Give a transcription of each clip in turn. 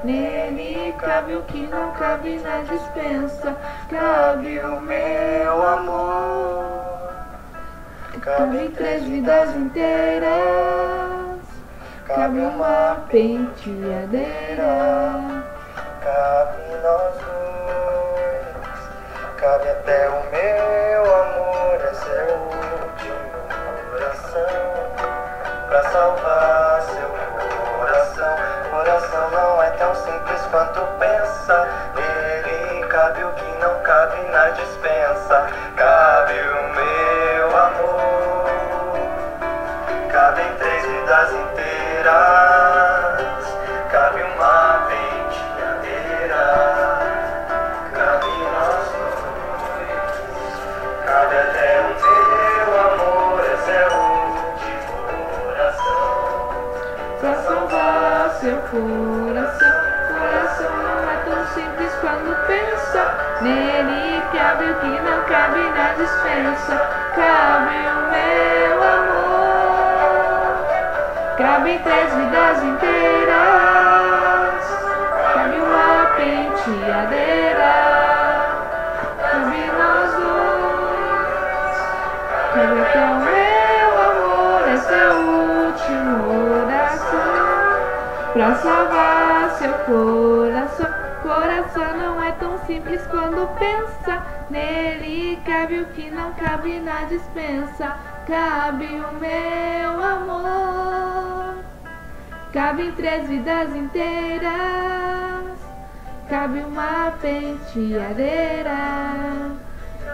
Nele cabe o que não cabe na dispensa. Cabe o meu amor. Cabe 3 vidas inteiras. Cabe uma penteadeira. Cabe nós dois. Cabe até o meu amor. Essa é a última oração pra salvar seu coração. Coração não é tão simples quanto pensa. Nele cabe o que não cabe na dispensa. Cabe o meu amor. Cabem 3 vidas inteiras. Cabe uma penteadeira. Cabe nós dois. Cabe até o meu amor. Essa é a última oração Pra salvar seu coração. Coração não é tão simples quando pensa. Nele cabe o que não cabe na dispensa. Cabe o meu amor. Cabe 3 vidas inteiras. Cabe uma penteadeira. Cabe nós dois. Cabe até o meu amor. Essa é a última oração pra salvar seu coração. Coração não é tão simples quando pensa. Nele cabe o que não cabe na dispensa. Cabe o meu amor. Cabe 3 vidas inteiras. Cabe uma penteadeira.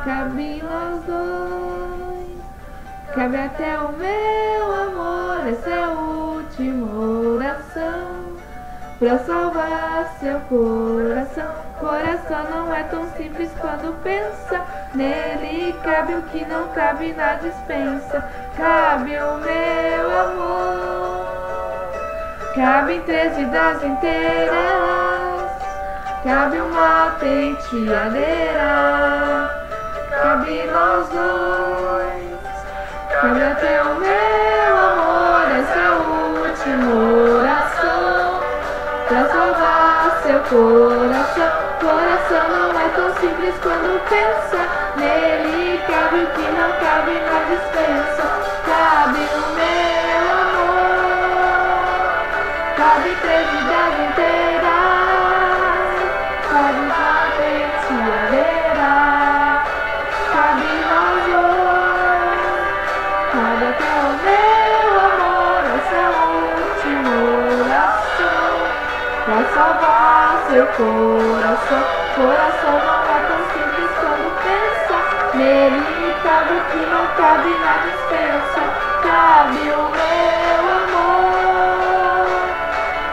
Cabe nós dois. Cabe até o meu amor. Essa é a última oração pra salvar seu coração. Coração não é tão simples quando pensa. Nele cabe o que não cabe na dispensa. Cabe o meu amor. Cabe 3 vidas inteiras. Cabe uma penteadeira. Cabe nós dois. Cabe até o meu amor. Essa é a última oração pra salvar seu coração. Coração não é tão simples quando pensa. Nele cabe o que não cabe na dispensa. Cabe o meu amor. Cabe 3 vidas inteiras. Cabe uma penteadeira. Cabe nós dois. Cabe até o meu amor. Essa é a última oração pra salvar seu coração. Coração não é tão simples quando pensa. Nele cabe o que não cabe na dispensa. Cabe o meu amor.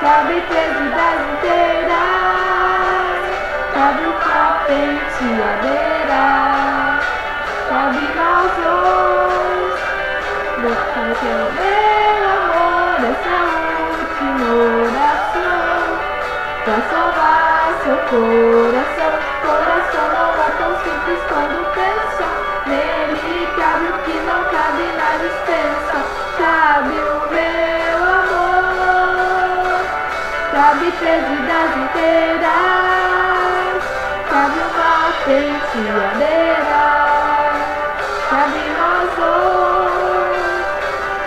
Cabe 3 vidas inteiras. Cabe uma penteadeira. Cabe nós dois. Cabe até o meu amor. Essa é a última oração pra salvar seu coração. Coração não é tão simples quando pensa. Nele cabe o que não cabe na dispensa. Cabe o meu amor. Cabe 3 vidas inteiras. Cabe uma penteadeira. Cabe nós dois.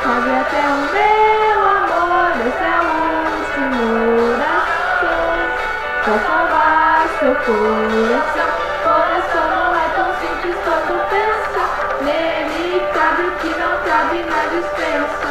Cabe até o meu amor. Essa é a última oração pra salvar seu coração. Coração não é tão simples quando pensa. Nele cabe o que não cabe na dispensa.